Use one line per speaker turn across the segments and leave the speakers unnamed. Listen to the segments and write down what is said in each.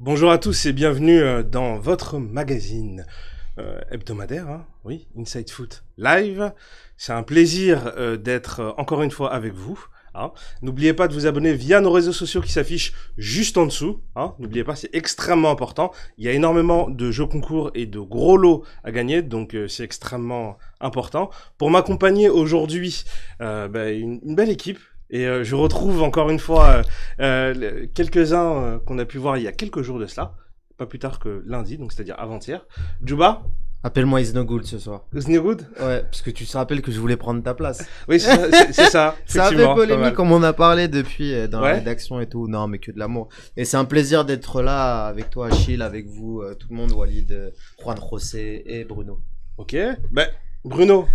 Bonjour à tous et bienvenue dans votre magazine hebdomadaire, hein, oui, Inside Foot Live. C'est un plaisir d'être encore une fois avec vous. Hein. N'oubliez pas de vous abonner via nos réseaux sociaux qui s'affichent juste en dessous. Hein. N'oubliez pas, c'est extrêmement important. Il y a énormément de jeux concours et de gros lots à gagner, donc c'est extrêmement important. Pour m'accompagner aujourd'hui, une belle équipe. Et je retrouve encore une fois quelques-uns qu'on a pu voir il y a quelques jours de cela, pas plus tard que lundi, donc c'est-à-dire avant-hier. Juba,
appelle-moi Isnogoud ce soir.
Isnogoud.
Ouais, parce que tu te rappelles que je voulais prendre ta place.
Oui, c'est ça.
C'est un peu polémique comme on a parlé depuis dans la rédaction et tout. Non, mais que de l'amour. Et c'est un plaisir d'être là avec toi, Achille, avec vous, tout le monde, Walid, Juan José et Bruno.
Ok, Bruno.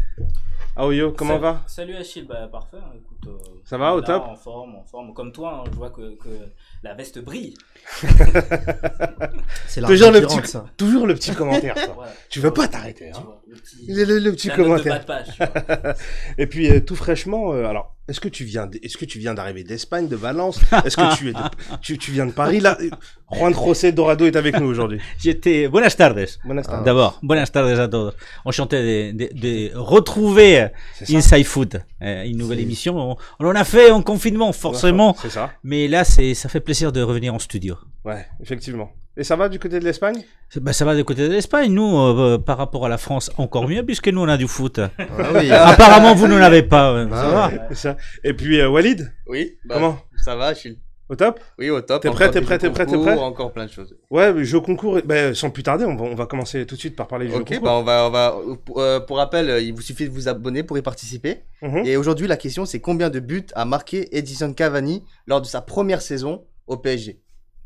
Aoyo, comment va?
Salut Achille, parfait. Écoute,
ça va au
là,
top?
En forme. Comme toi, hein, je vois que la veste brille.
C'est
toujours le petit commentaire. Ça. Ouais, tu veux pas t'arrêter, hein? Le petit commentaire.
De bas de page,
et puis tout fraîchement, alors est-ce que tu viens d'arriver d'Espagne, de Valence? Est-ce que tu viens de Paris là? Juan José Dorado est avec nous aujourd'hui.
Buenas tardes. D'abord, buenas tardes a todos. Enchanté de retrouver Inside Foot, une nouvelle émission. On en a fait en confinement, forcément.
C'est ça.
Mais là, ça fait plaisir de revenir en studio.
Ouais, effectivement. Et ça va du côté de l'Espagne?
Ça va du côté de l'Espagne. Nous, par rapport à la France, encore mieux, puisque nous, on a du foot.
Ah oui.
Apparemment, vous n'en avez pas. Ça va.
Ça. Et puis, Walid?
Oui.
Comment?
Ça va, Achille?
Au top?
Oui, au top.
T'es prêt?
Encore plein de choses.
Ouais, jeu concours. Sans plus tarder, on va commencer tout de suite par parler du jeu concours.
On va. Pour rappel, il vous suffit de vous abonner pour y participer. Et aujourd'hui, la question, c'est combien de buts a marqué Edinson Cavani lors de sa première saison au PSG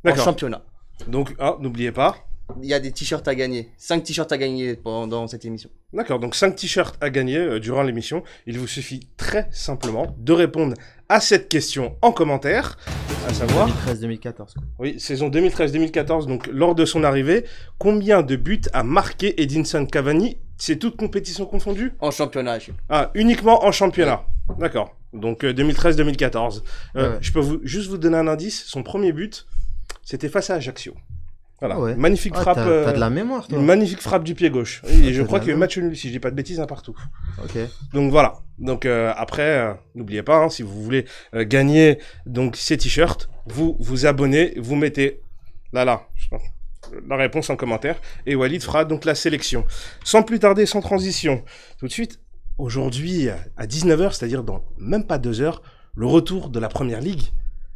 en championnat.
Donc, n'oubliez pas.
Il y a des t-shirts à gagner. 5 t-shirts à gagner pendant cette émission.
D'accord, donc 5 t-shirts à gagner durant l'émission. Il vous suffit très simplement de répondre à cette question en commentaire, à savoir...
2013-2014.
Oui, saison 2013-2014, donc lors de son arrivée, combien de buts a marqué Edinson Cavani? C'est toute compétition confondue?
En championnat.
Ah, uniquement en championnat. Ouais. D'accord, donc 2013-2014. Je peux juste vous donner un indice. Son premier but, c'était face à Ajaccio. Voilà, magnifique frappe.
T'as de la mémoire, toi.
Une magnifique frappe du pied gauche. Et je crois qu'il y a eu match nul, si je dis pas de bêtises, un partout.
Ok.
Donc voilà. Donc après, n'oubliez pas, hein, si vous voulez gagner donc ces t-shirts, vous abonnez, vous mettez la réponse en commentaire et Walid fera donc la sélection. Sans plus tarder, sans transition, tout de suite, aujourd'hui à 19h, c'est-à-dire dans même pas 2 heures, le retour de la Première Ligue.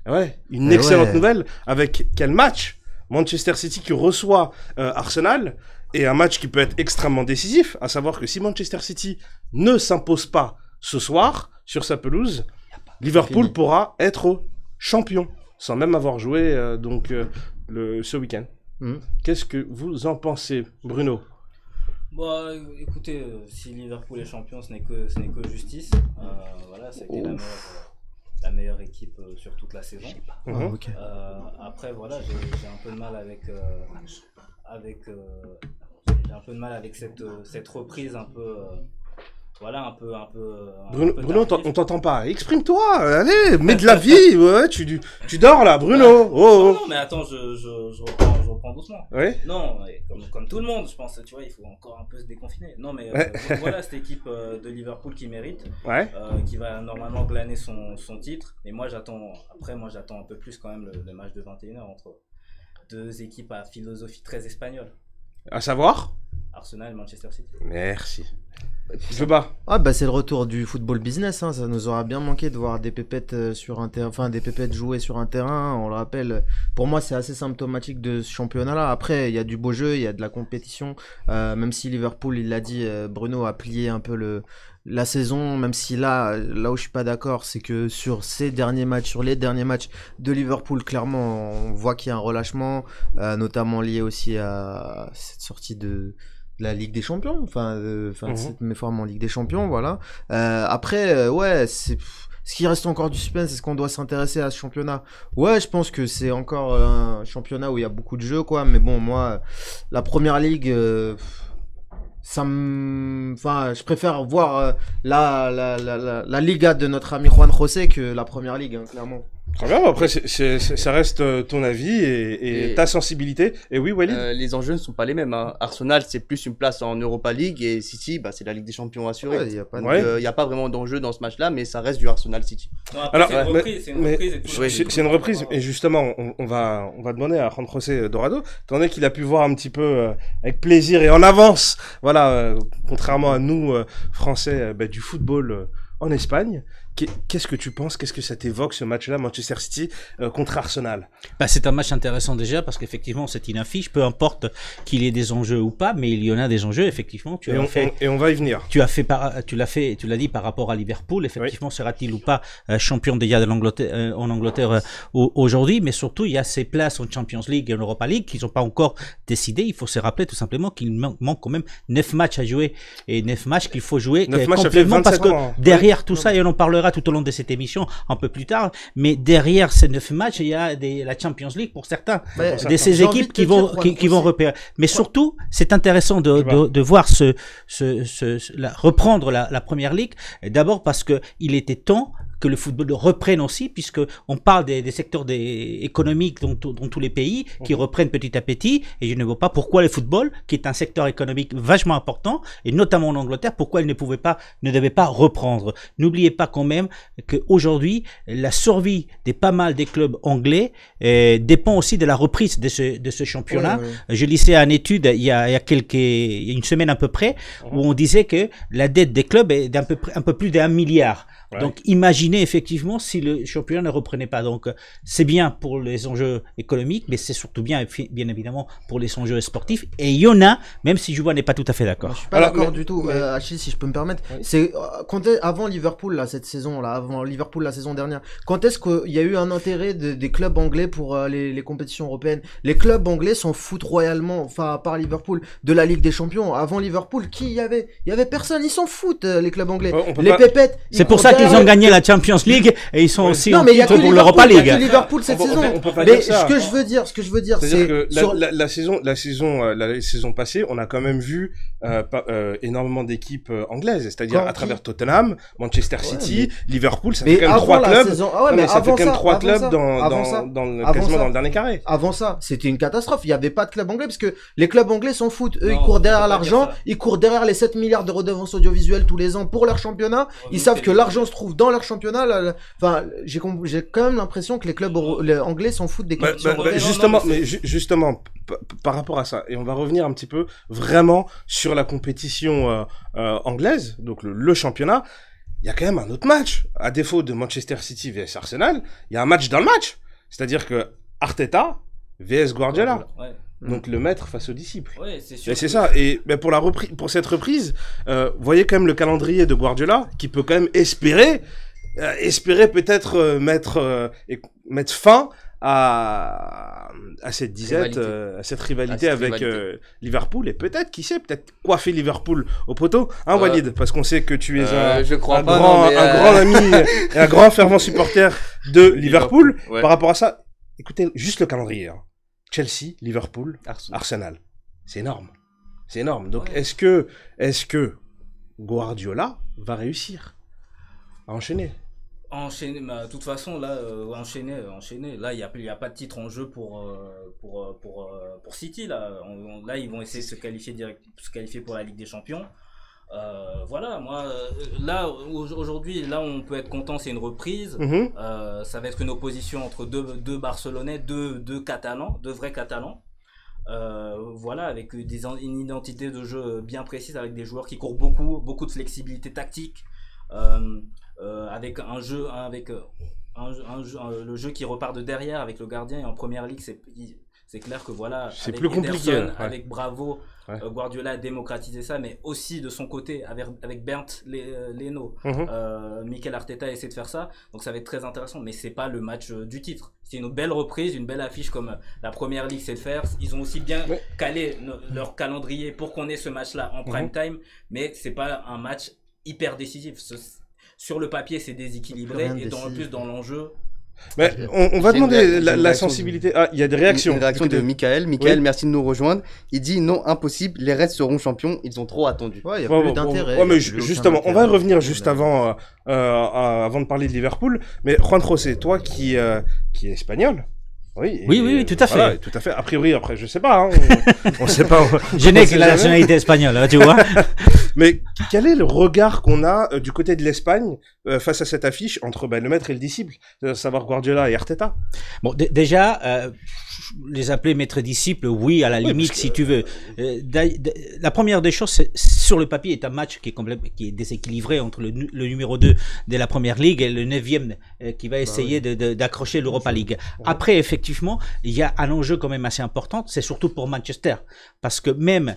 Ouais, une excellente nouvelle avec quel match? Manchester City qui reçoit Arsenal, et un match qui peut être extrêmement décisif, à savoir que si Manchester City ne s'impose pas ce soir sur sa pelouse, Liverpool pourra être champion, sans même avoir joué ce week-end. Qu'est-ce que vous en pensez, Bruno?
Écoutez, si Liverpool est champion, ce n'est que justice. Voilà, ça a été la meilleure équipe sur toute la saison. Après, voilà, j'ai un peu de mal avec cette reprise un peu.
Bruno, on t'entend pas. Exprime-toi. Allez, mets de la vie. Ouais, tu dors là, Bruno.
Non, mais attends, je reprends doucement.
Oui.
Non, comme tout le monde, je pense. Tu vois, il faut encore un peu se déconfiner. Non, mais voilà, cette équipe de Liverpool qui mérite, qui va normalement glaner son titre. Mais moi, j'attends un peu plus quand même le match de 21h entre deux équipes à philosophie très espagnole.
À savoir
Arsenal et Manchester City.
Merci. Je bats.
C'est le retour du football business, hein. Ça nous aura bien manqué de voir des pépettes sur un terrain, enfin des pépettes jouer sur un terrain. On le rappelle. Pour moi, c'est assez symptomatique de ce championnat-là. Après, il y a du beau jeu, il y a de la compétition. Même si Liverpool, il l'a dit, Bruno a plié un peu la saison. Même si là où je suis pas d'accord, c'est que sur les derniers matchs de Liverpool, clairement, on voit qu'il y a un relâchement, notamment lié aussi à cette sortie de la Ligue des Champions, cette méforme en Ligue des Champions, voilà. Après, c'est ce qui reste encore du suspense, est-ce qu'on doit s'intéresser à ce championnat? Ouais, je pense que c'est encore un championnat où il y a beaucoup de jeux, quoi. Mais bon, moi, la Première Ligue, je préfère voir la Liga de notre ami Juan José que la Première Ligue, hein, clairement.
Très bien, après, ça reste ton avis et ta sensibilité. Et oui, Walid
les enjeux ne sont pas les mêmes. Hein. Arsenal, c'est plus une place en Europa League et City, c'est la Ligue des Champions assurée. Il n'y a pas vraiment d'enjeu dans ce match-là, mais ça reste du Arsenal City.
C'est une reprise. Et justement, on va demander à Juan José Dorado, étant donné qu'il a pu voir un petit peu avec plaisir et en avance, voilà, contrairement à nous, Français, du football en Espagne. Qu'est-ce que tu penses? Qu'est-ce que ça t'évoque, ce match-là, Manchester City contre Arsenal?
C'est un match intéressant déjà parce qu'effectivement, c'est une affiche, peu importe qu'il y ait des enjeux ou pas, mais il y en a des enjeux, effectivement.
Et on va y venir.
Tu l'as dit par rapport à Liverpool, effectivement, sera-t-il ou pas champion déjà en Angleterre aujourd'hui, mais surtout, il y a ces places en Champions League et en Europa League qu'ils n'ont pas encore décidé. Il faut se rappeler tout simplement qu'il manque quand même 9 matchs à jouer et 9 matchs qu'il faut jouer complètement parce que derrière tout ça, et on en parlera tout au long de cette émission un peu plus tard, mais derrière ces 9 matchs, il y a la Champions League pour certains, de ces équipes qui vont repérer. Mais surtout, c'est intéressant de voir reprendre la Première Ligue, d'abord parce que il était temps que le football reprenne aussi, puisque on parle des secteurs économiques dans tous les pays qui reprennent petit à petit, et je ne vois pas pourquoi le football, qui est un secteur économique vachement important, et notamment en Angleterre, pourquoi il ne devait pas reprendre. N'oubliez pas quand même qu'aujourd'hui, la survie des pas mal des clubs anglais dépend aussi de la reprise de ce championnat. Je lisais une étude il y a une semaine à peu près, où on disait que la dette des clubs est un peu plus d'1 milliard. Donc imaginez effectivement si le championnat ne reprenait pas. Donc c'est bien pour les enjeux économiques, mais c'est surtout bien évidemment pour les enjeux sportifs. Et il y en a, même si Juba n'est pas tout à fait d'accord.
Je suis pas d'accord du tout, Achille, si je peux me permettre. C'est avant Liverpool là, cette saison là, avant Liverpool la saison dernière. Quand est-ce qu'il y a eu un intérêt des clubs anglais pour les compétitions européennes? Les clubs anglais s'en foutent royalement, enfin à part Liverpool, de la Ligue des Champions. Avant Liverpool, qui y avait? Il y avait personne. Ils s'en foutent les clubs anglais. Pépettes.
C'est pour ça qu'ils ont gagné la Champions League et ils sont aussi en titre pour l'Europa League.
Il y a que Liverpool cette saison. Mais ce que je veux dire, c'est
que la saison passée, on a quand même vu énormément d'équipes anglaises, c'est-à-dire à travers Tottenham, Manchester City, Liverpool, ça fait quand même 3 clubs. Ça fait quand même 3 clubs quasiment dans le dernier carré.
Avant ça, c'était une catastrophe. Il y avait pas de club anglais parce que les clubs anglais s'en foutent. Eux, ils courent derrière l'argent, ils courent derrière les 7 milliards de redevances audiovisuelles tous les ans pour leur championnat. Ils savent que l'argent se trouve dans leur championnat. Enfin, j'ai quand même l'impression que les clubs anglais s'en foutent des compétitions européennes.
Justement, par rapport à ça, et on va revenir un petit peu vraiment sur la compétition anglaise, donc le championnat. Il y a quand même un autre match. À défaut de Manchester City vs Arsenal, il y a un match dans le match. C'est-à-dire que Arteta vs Guardiola. Donc le maître face au disciple.
C'est sûr.
Et c'est ça. Et pour cette reprise, voyez quand même le calendrier de Guardiola qui peut quand même espérer peut-être mettre fin à cette disette, à cette rivalité avec Liverpool, et peut-être, qui sait, peut-être coiffer Liverpool au poteau, hein, Walid, parce qu'on sait que tu es un grand ami et un grand fervent supporter de Liverpool. Par rapport à ça, écoutez, juste le calendrier, hein. Chelsea, Liverpool, Arsenal. C'est énorme. C'est énorme. Donc, est-ce que Guardiola va réussir à enchaîner?
De toute façon, là, enchaîner. Là, il y a pas de titre en jeu pour City. Là, ils vont essayer de se qualifier pour la Ligue des Champions. Voilà, moi, là, aujourd'hui, là, on peut être content, c'est une reprise. Ça va être une opposition entre deux Barcelonais, deux Catalans, deux vrais Catalans. Voilà, avec une identité de jeu bien précise, avec des joueurs qui courent beaucoup de flexibilité tactique. Avec un jeu, le jeu qui repart de derrière avec le gardien, et en première ligue, c'est clair que voilà,
c'est plus compliqué.
Avec Bravo, Guardiola a démocratisé ça, mais aussi de son côté avec Bernd Leno, Mikel Arteta essaie de faire ça, donc ça va être très intéressant, mais c'est pas le match du titre. C'est une belle reprise, une belle affiche comme la première ligue sait le faire. Ils ont aussi bien calé leur calendrier pour qu'on ait ce match-là en prime time, mais c'est pas un match hyper décisif. Sur le papier, c'est déséquilibré, et plus dans l'enjeu,
Mais on va demander la sensibilité. Ah, il y a des réactions.
Une réaction de Michael. Michael, merci de nous rejoindre. Il dit non, impossible, les Reds seront champions, ils ont trop attendu.
Ouais, il n'y a plus d'intérêt.
Ouais, mais justement, on va y revenir juste avant de parler de Liverpool. Mais Juan José, toi qui est espagnol.
Oui, tout à fait.
Voilà, tout à fait. A priori, après, je sais pas. Hein, on sait pas.
Je n'ai que la nationalité espagnole, hein, tu vois.
Mais quel est le regard qu'on a du côté de l'Espagne face à cette affiche entre le maître et le disciple, savoir Guardiola et Arteta?
Bon, déjà, les appeler maître et disciple, oui, à la limite, si tu veux. La première des choses, c'est, sur le papier, est un match qui est déséquilibré entre le numéro 2 de la Première Ligue et le 9e qui va essayer d'accrocher l'Europa League. Après, effectivement, il y a un enjeu quand même assez important, c'est surtout pour Manchester. Parce que même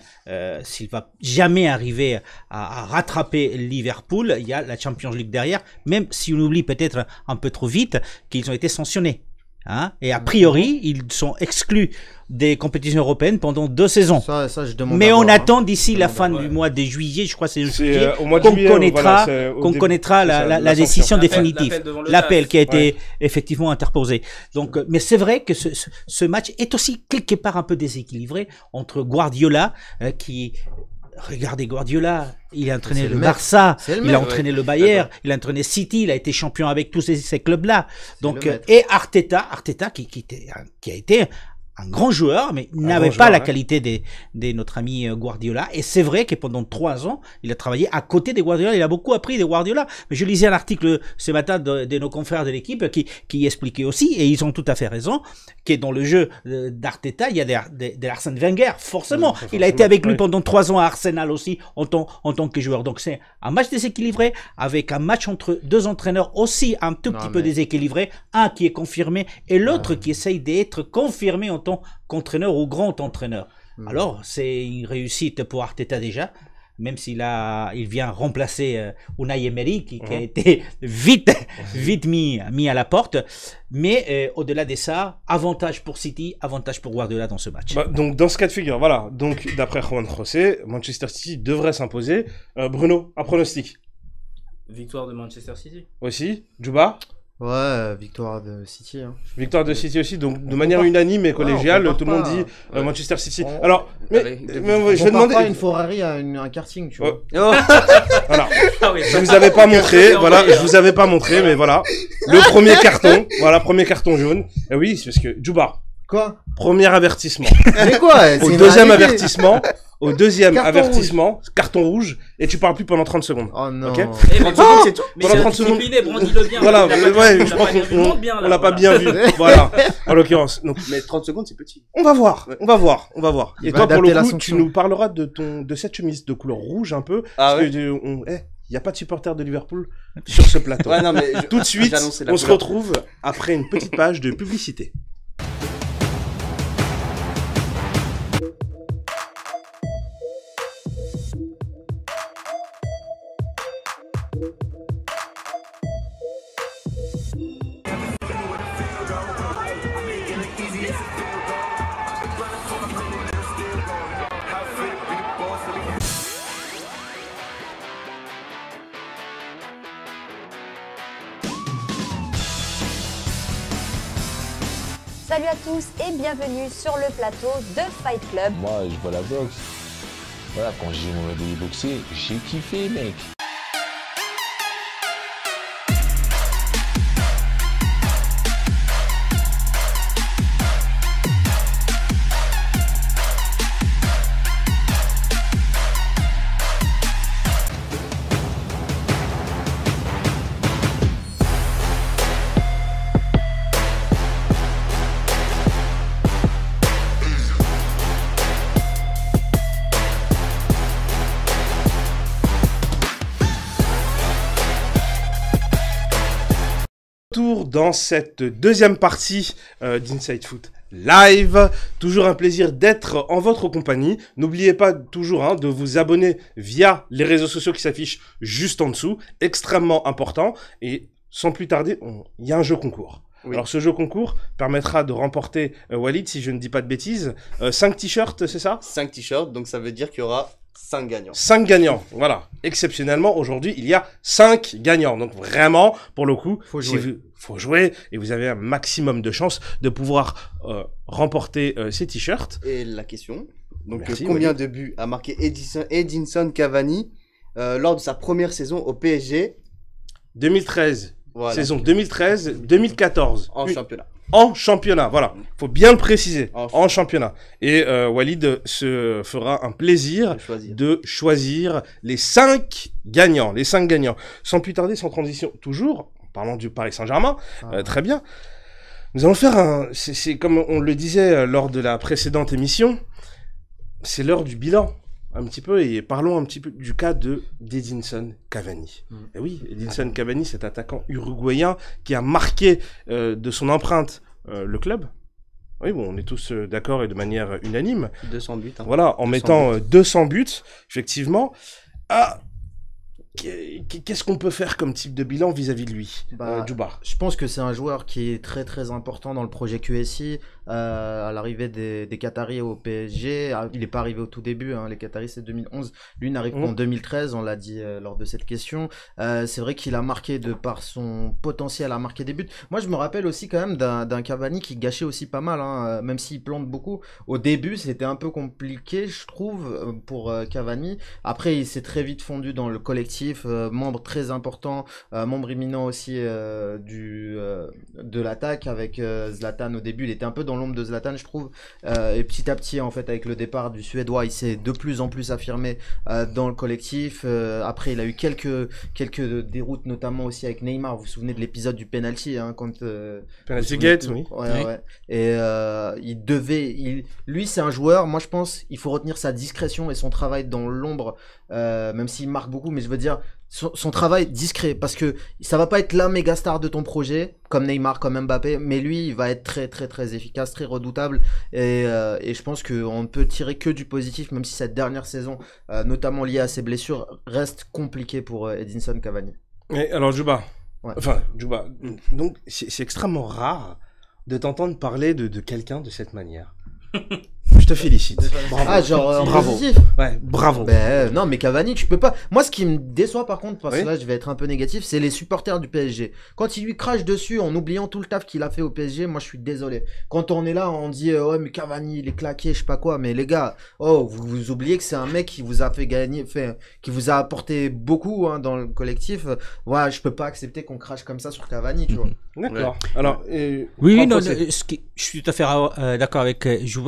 s'il va jamais arriver à rattraper Liverpool, il y a la Champions League derrière, même si on oublie peut-être un peu trop vite qu'ils ont été sanctionnés. Hein, et a priori, ils sont exclus des compétitions européennes pendant 2 saisons.
Ça, je demande.
Mais on attend d'ici la fin du mois de juillet, je crois que c'est juillet, qu'on connaîtra la décision définitive, l'appel qui a été effectivement interposé. Donc, mais c'est vrai que ce match est aussi quelque part un peu déséquilibré entre Guardiola Regardez Guardiola, il a entraîné le Barça, il a entraîné le Bayern, il a entraîné City, il a été champion avec tous ces clubs-là. Donc, et Arteta qui a été un grand joueur, mais n'avait pas la qualité de notre ami Guardiola. Et c'est vrai que pendant 3 ans, il a travaillé à côté de Guardiola. Il a beaucoup appris de Guardiola. Mais je lisais un article ce matin de nos confrères de l'équipe qui expliquait aussi, et ils ont tout à fait raison, que dans le jeu d'Arteta, il y a de Arsène Wenger, forcément. Il a été avec lui pendant 3 ans à Arsenal aussi, en tant que joueur. Donc c'est un match déséquilibré, avec un match entre 2 entraîneurs aussi un tout petit peu déséquilibré. Un qui est confirmé, et l'autre qui essaye d'être confirmé en tant qu'entraîneur ou grand entraîneur. Alors, c'est une réussite pour Arteta déjà, même il vient remplacer Unai Emery qui a été vite mis à la porte. Mais au-delà de ça, avantage pour City, avantage pour Guardiola dans ce match.
Donc, dans ce cas de figure, voilà. Donc, d'après Juan José, Manchester City devrait s'imposer. Bruno, un pronostic?
Victoire de Manchester City.
Aussi. Juba?
Ouais, victoire de City. Hein.
Victoire de City aussi, donc de manière unanime et collégiale, tout le monde dit Manchester City. Alors, je vais demander.
Pas une Ferrari à un karting, tu vois.
Voilà. Je vous avais pas montré, mais voilà. Le premier carton, premier carton jaune. Et oui, c'est parce que Juba.
Quoi?
Premier avertissement.
Mais quoi?
Au deuxième avertissement, carton rouge, et tu parles plus pendant 30 secondes.
Oh non.
Okay,
30 secondes, c'est tout.
Pendant 30 secondes.
Brandis-le bien.
Voilà, je pense qu'on l'a pas bien vu. Voilà, en l'occurrence. Donc,
mais 30 secondes, c'est petit.
On va voir. Et toi, pour le coup, tu nous parleras de cette chemise de couleur rouge un peu.
Ah ouais.
Il n'y a pas de supporters de Liverpool sur ce plateau.
Ouais, non, mais
tout de suite, on se retrouve après une petite page de publicité.
Salut à tous et bienvenue sur le plateau de Fight Club.
Moi, je vois la boxe. Voilà, quand j'ai me réveillé boxer, j'ai kiffé, mec.
Dans cette deuxième partie d'Inside Foot Live, toujours un plaisir d'être en votre compagnie. N'oubliez pas toujours de vous abonner via les réseaux sociaux qui s'affichent juste en dessous, extrêmement important. Et sans plus tarder, il y a un jeu concours. Oui. Alors ce jeu concours permettra de remporter, Walid, si je ne dis pas de bêtises, 5 t-shirts, c'est ça?
5 t-shirts, donc ça veut dire qu'il y aura 5 gagnants.
5 gagnants, voilà. Exceptionnellement, aujourd'hui, il y a 5 gagnants. Donc vraiment, pour le coup, faut jouer et vous avez un maximum de chances de pouvoir remporter ces t-shirts.
Et la question, donc combien de buts a marqué Edinson Cavani lors de sa première saison au PSG
2013, voilà. Saison 2013-2014.
En championnat.
En championnat, voilà. Faut bien le préciser. En championnat. Et Walid se fera un plaisir de choisir les 5 gagnants. Les 5 gagnants. Sans plus tarder, sans transition, toujours, en parlant du Paris Saint-Germain, très bien. Nous allons faire c'est comme on le disait lors de la précédente émission, c'est l'heure du bilan. Un petit peu, et parlons un petit peu du cas d'Edinson Cavani. Et oui, Edinson Cavani, cet attaquant uruguayen qui a marqué de son empreinte le club. Oui, bon, on est tous d'accord et de manière unanime.
200 buts. Hein.
Voilà, en mettant 200 buts, effectivement. Qu'est-ce qu'on peut faire comme type de bilan vis-à-vis de lui, Djouba?
Je pense que c'est un joueur qui est très très important dans le projet QSI. À l'arrivée des Qataris au PSG, il n'est pas arrivé au tout début, hein. Les Qataris c'est 2011, lui n'arrive qu'en 2013, on l'a dit lors de cette question. C'est vrai qu'il a marqué de par son potentiel à marquer des buts. Moi je me rappelle aussi quand même d'un Cavani qui gâchait aussi pas mal, hein, même s'il plante beaucoup. Au début c'était un peu compliqué je trouve pour Cavani. Après il s'est très vite fondu dans le collectif, membre très important, membre éminent aussi de l'attaque avec Zlatan. Au début il était un peu dans l'ombre de Zlatan je trouve, et petit à petit en fait avec le départ du Suédois il s'est de plus en plus affirmé dans le collectif. Après il a eu quelques déroutes notamment aussi avec Neymar, vous vous souvenez de l'épisode du penalty, hein, quand
penalty gate, oui.
Ouais. Et lui c'est un joueur, moi je pense il faut retenir sa discrétion et son travail dans l'ombre, même s'il marque beaucoup, mais je veux dire son travail discret, parce que ça va pas être la méga star de ton projet comme Neymar, comme Mbappé, mais lui il va être très très très efficace, très redoutable, et je pense qu'on ne peut tirer que du positif, même si cette dernière saison notamment liée à ses blessures reste compliquée pour Edinson Cavani.
Et alors Djouba, donc c'est extrêmement rare de t'entendre parler de quelqu'un de cette manière. Je te félicite.
Bravo.
Bravo.
Positif.
Ouais, bravo.
Non, mais Cavani, tu peux pas. Moi, ce qui me déçoit par contre, parce que là, je vais être un peu négatif, c'est les supporters du PSG. Quand ils lui crachent dessus en oubliant tout le taf qu'il a fait au PSG, moi, je suis désolé. Quand on est là, on dit ouais, mais Cavani, il est claqué, je sais pas quoi. Mais les gars, vous oubliez que c'est un mec qui vous a fait gagner, qui vous a apporté beaucoup, hein, dans le collectif. Ouais, je peux pas accepter qu'on crache comme ça sur Cavani, tu vois.
D'accord. Alors,
oui, non, je suis tout à fait d'accord avec Djouba.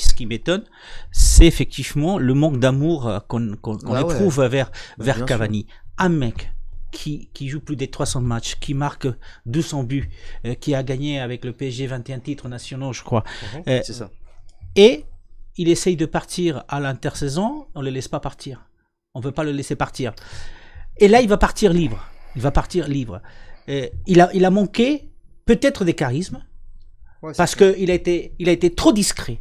Ce qui m'étonne, c'est effectivement le manque d'amour qu'on éprouve vers Cavani. Sûr. Un mec qui joue plus de 300 matchs, qui marque 200 buts, qui a gagné avec le PSG 21 titres nationaux, je crois.
C'est ça.
Et il essaye de partir à l'intersaison, on ne le laisse pas partir. On ne veut pas le laisser partir. Et là, il va partir libre. Il a manqué peut-être des charismes, parce qu'il a été trop discret.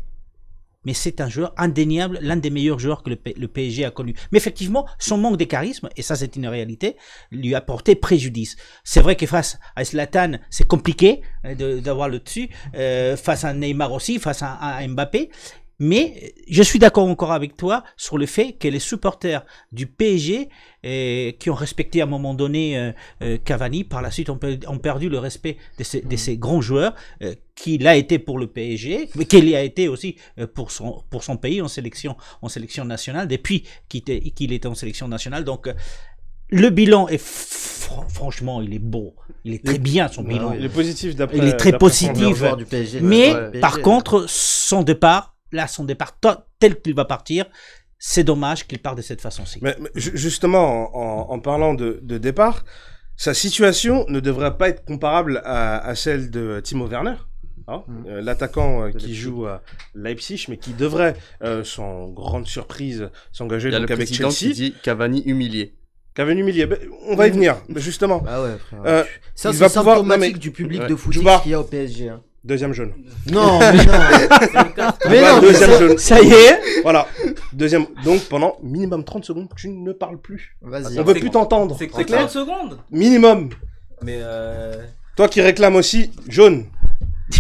Mais c'est un joueur indéniable, l'un des meilleurs joueurs que le PSG a connu. Mais effectivement, son manque de charisme, et ça c'est une réalité, lui a porté préjudice. C'est vrai que face à Zlatan, c'est compliqué d'avoir le dessus, face à Neymar aussi, face à Mbappé. Mais je suis d'accord encore avec toi sur le fait que les supporters du PSG qui ont respecté à un moment donné Cavani, par la suite ont perdu le respect de ces grands joueurs qu'il a été pour le PSG, mais qu'il a été aussi pour son pays en sélection nationale, depuis qu'il était en sélection nationale. Donc le bilan est franchement, il est beau, il est très bien son bilan.
Il est positif d'après.
Il est très positif,
du PSG,
mais par contre son départ tel qu'il va partir, c'est dommage qu'il parte de cette façon-ci.
Mais justement, en parlant de départ, sa situation ne devrait pas être comparable à celle de Timo Werner, hein, l'attaquant qui joue à Leipzig, mais qui devrait, sans grande surprise, s'engager donc avec Chelsea.
Il y a le président qui dit Cavani humilié.
Cavani humilié, on va y venir, justement.
Ah ouais, frère. Ça, c'est symptomatique du public de foot qu'il y a au PSG. Hein.
Deuxième jaune.
Non, mais non.
Mais non, deuxième jaune.
Ça y est.
Voilà. Deuxième. Donc, pendant minimum 30 secondes, tu ne parles plus.
Vas-y.
On veut plus t'entendre.
C'est clair. 30 secondes.
Minimum.
Mais
Toi qui réclames aussi, jaune.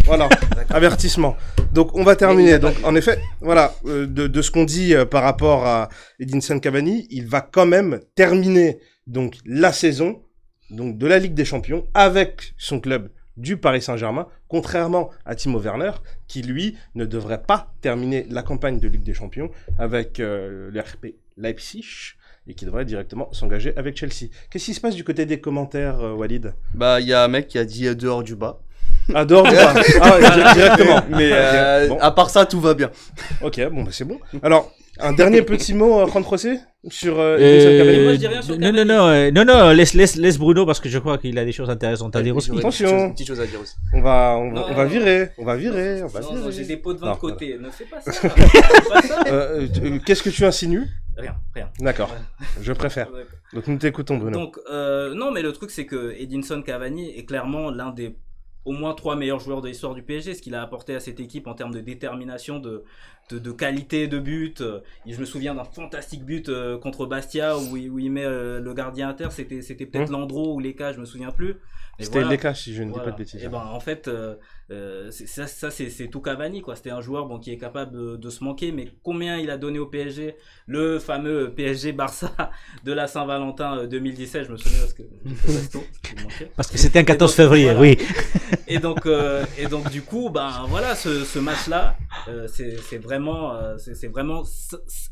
Voilà, avertissement. Donc on va terminer. Donc en effet, voilà, de ce qu'on dit par rapport à Edinson Cavani, il va quand même terminer donc la saison donc de la Ligue des Champions avec son club du Paris Saint-Germain, contrairement à Timo Werner, qui lui ne devrait pas terminer la campagne de Ligue des Champions avec le RB Leipzig et qui devrait directement s'engager avec Chelsea. Qu'est-ce qui se passe du côté des commentaires, Walid?
Bah, il y a un mec qui a dit dehors du bas.
Ah, dehors du bas. Ah, ouais, directement.
Mais bon. À part ça, tout va bien.
Ok, bon, bah, c'est bon. Alors, un dernier petit mot, Juan José, sur Edinson Cavani.
Moi, je dis rien sur Cavani.
Non, laisse Bruno parce que je crois qu'il a des choses intéressantes à dire aussi.
Attention.
Une petite chose à dire aussi.
On va virer.
Non, j'ai des pots de vin de côté. Ne fais pas ça.
Qu'est-ce que tu insinues?
Rien.
D'accord, je préfère. Donc nous t'écoutons, Bruno.
Donc, non, mais le truc, c'est que Edinson Cavani est clairement l'un des au moins 3 meilleurs joueurs de l'histoire du PSG, ce qu'il a apporté à cette équipe en termes de détermination, de qualité de but. Je me souviens d'un fantastique but contre Bastia où il met le gardien à terre, c'était peut-être Landreau ou Leka, je me souviens plus.
C'était voilà. Leka, si je ne dis pas de bêtises.
Et ben en fait, c'est tout Cavani, quoi. C'était un joueur qui est capable de se manquer, mais combien il a donné au PSG, le fameux PSG Barça de la Saint-Valentin 2017, je me souviens
parce que c'était un 14 février, voilà. Oui.
Et donc du coup, ben voilà, ce match-là, c'est vraiment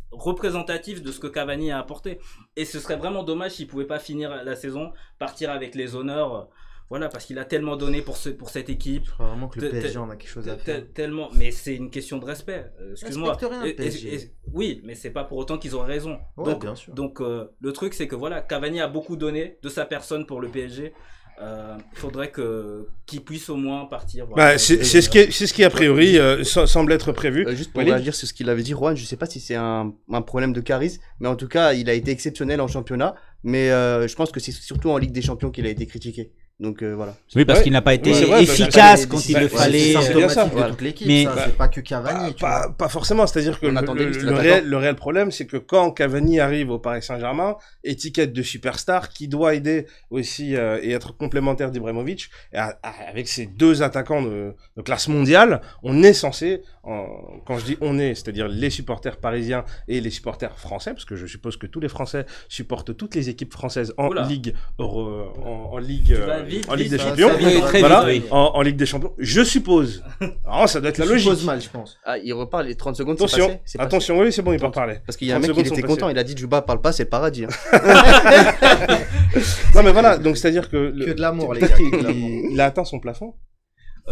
représentatif de ce que Cavani a apporté. Et ce serait vraiment dommage s'il pouvait pas finir la saison, partir avec les honneurs. Voilà, parce qu'il a tellement donné pour cette équipe.
Je crois vraiment que le PSG en a quelque chose à faire.
Tellement, mais c'est une question de respect. Excuse-moi.
Rien,
oui, mais c'est pas pour autant qu'ils ont raison.
Ouais, bien sûr.
Donc le truc, c'est que voilà, Cavani a beaucoup donné de sa personne pour le PSG. Il faudrait qu'il puisse au moins partir. Voilà,
c'est ce qui a priori semble être prévu.
Juste pour réagir sur ce qu'il avait dit, Juan, je sais pas si c'est un problème de charisme, mais en tout cas, il a été exceptionnel en championnat. Mais je pense que c'est surtout en Ligue des Champions qu'il a été critiqué. Donc voilà.
Oui, parce qu'il n'a pas été efficace quand il le fallait.
C'est symptomatique de toute l'équipe. Mais c'est pas que Cavani.
Pas forcément. C'est-à-dire que le réel problème, c'est que quand Cavani arrive au Paris Saint-Germain, étiquette de superstar, qui doit aider aussi et être complémentaire d'Ibrahimovic, avec ces deux attaquants de classe mondiale, on est censé, quand je dis on est, c'est-à-dire les supporters parisiens et les supporters français, parce que je suppose que tous les Français supportent toutes les équipes françaises en Ligue en Ligue des Champions, voilà, en Ligue des Champions, je suppose. Alors, ça doit être la logique.
Je suppose mal, je pense.
Ah, il repart les 30 secondes.
Attention, oui, c'est bon, il peut en parler.
Parce qu'il y a un mec qui était content, il a dit Juba parle pas, c'est le paradis.
Non, mais voilà, donc c'est-à-dire que.
Que de l'amour, les
gars. Il a atteint son plafond.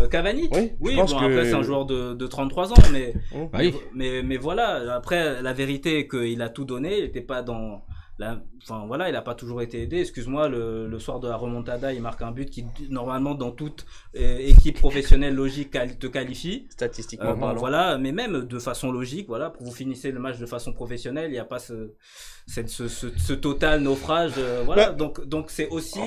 Cavani? Oui, bon, après c'est un joueur de 33 ans, mais voilà, après la vérité est qu'il a tout donné, il était pas dans. Enfin voilà, il a pas toujours été aidé. Excuse-moi, le soir de la remontada, il marque un but qui normalement dans toute équipe professionnelle logique te qualifie.
Statistiquement
parlant. Voilà, mais même de façon logique, voilà, pour vous finissez le match de façon professionnelle, il n'y a pas ce total naufrage. Voilà, donc c'est aussi.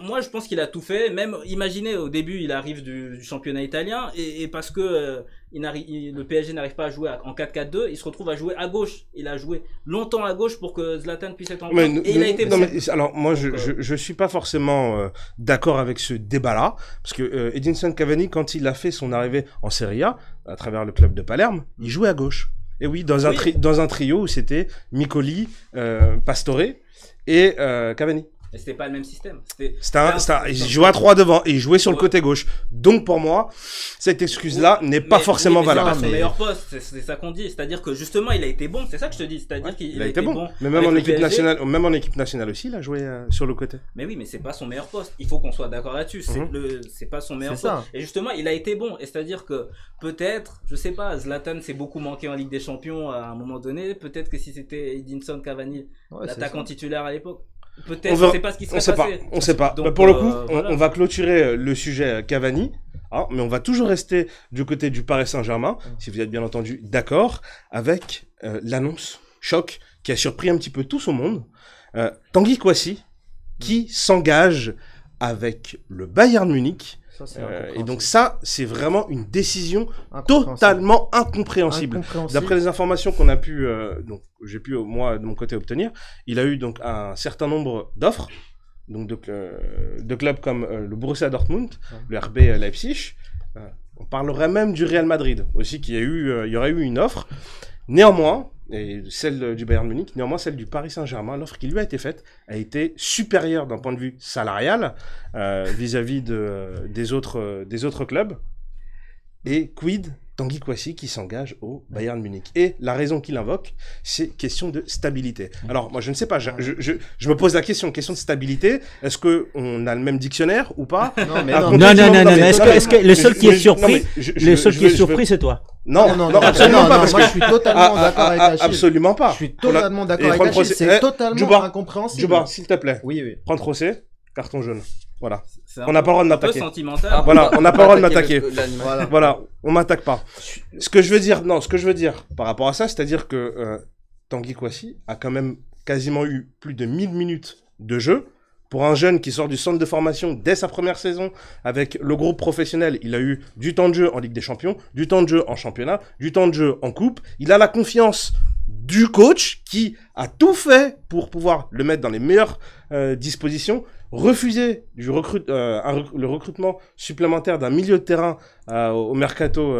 Moi, je pense qu'il a tout fait. Même, imaginez, au début, il arrive du championnat italien et parce que le PSG n'arrive pas à jouer en 4-4-2, il se retrouve à jouer à gauche. Il a joué longtemps à gauche pour que Zlatan puisse être en place. Et il a été bon.
Alors, moi, je suis pas forcément d'accord avec ce débat-là, parce que Edinson Cavani, quand il a fait son arrivée en Serie A, à travers le club de Palerme, il jouait à gauche. Et oui, dans un trio où c'était Micoli, Pastore et Cavani.
Mais c'était pas le même système.
Il jouait à 3 devant et il jouait sur le côté gauche. Donc pour moi, cette excuse-là n'est pas forcément valable.
C'est pas son meilleur poste, c'est ça qu'on dit. C'est-à-dire que justement, il a été bon. C'est ça que je te dis. C'est-à-dire qu'il
a été bon. Mais même en équipe nationale, aussi, il a joué sur le côté.
Mais oui, mais c'est pas son meilleur poste. Il faut qu'on soit d'accord là-dessus. C'est pas son meilleur poste. Et justement, il a été bon. Et c'est-à-dire que peut-être, je sais pas, Zlatan s'est beaucoup manqué en Ligue des Champions à un moment donné. Peut-être que si c'était Edinson Cavani, l'attaquant titulaire à l'époque. Peut-être, je sais pas ce qui serait passé.
On sait pas. Donc, pour le coup, on va clôturer le sujet Cavani, mais on va toujours rester du côté du Paris Saint-Germain, si vous êtes bien entendu d'accord, avec l'annonce choc qui a surpris un petit peu tout son monde. Tanguy Kouassi, qui s'engage avec le Bayern Munich. Et donc ça, c'est vraiment une décision totalement incompréhensible. D'après les informations qu'on a pu, donc j'ai pu moi de mon côté obtenir, il a eu donc un certain nombre d'offres donc de clubs comme le Borussia Dortmund, le RB Leipzig. On parlerait même du Real Madrid aussi, il y aurait eu une offre. Néanmoins, et celle du Bayern Munich, néanmoins celle du Paris Saint-Germain, l'offre qui lui a été faite a été supérieure d'un point de vue salarial vis-à-vis des autres clubs. Et quid Tanguy Kouassi qui s'engage au Bayern Munich. Et la raison qu'il invoque, c'est question de stabilité. Alors, moi, je ne sais pas, je me pose la question de stabilité. Est-ce qu'on a le même dictionnaire ou pas?
Non. Est-ce que le seul qui est surpris, c'est toi?
Non, absolument pas.
Moi, je suis totalement d'accord avec Achille.
Absolument pas.
Je suis totalement d'accord avec Achille. C'est totalement incompréhensible.
Juba, s'il te plaît.
Oui.
Prends procès, carton jaune. Voilà.
On
n'a pas le droit de m'attaquer.
Un peu sentimental.
Voilà, on n'a pas le droit de m'attaquer. Voilà, on m'attaque pas. Ce que je veux dire par rapport à ça, c'est-à-dire que Tanguy Kouassi a quand même quasiment eu plus de 1000 minutes de jeu. Pour un jeune qui sort du centre de formation dès sa première saison, avec le groupe professionnel, il a eu du temps de jeu en Ligue des Champions, du temps de jeu en championnat, du temps de jeu en coupe. Il a la confiance du coach qui a tout fait pour pouvoir le mettre dans les meilleures dispositions. Refuser le recrutement supplémentaire d'un milieu de terrain au mercato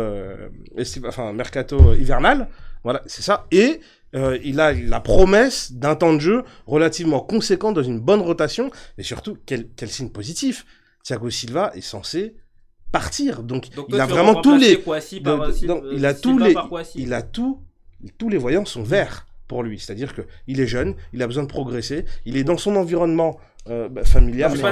hivernal. Voilà, c'est ça. Et il a la promesse d'un temps de jeu relativement conséquent dans une bonne rotation. Et surtout, quel signe positif. Thiago Silva est censé partir. Donc il a vraiment tous les voyants sont verts pour lui. C'est-à-dire qu'il est jeune, il a besoin de progresser, il est dans son environnement familial.
Je suis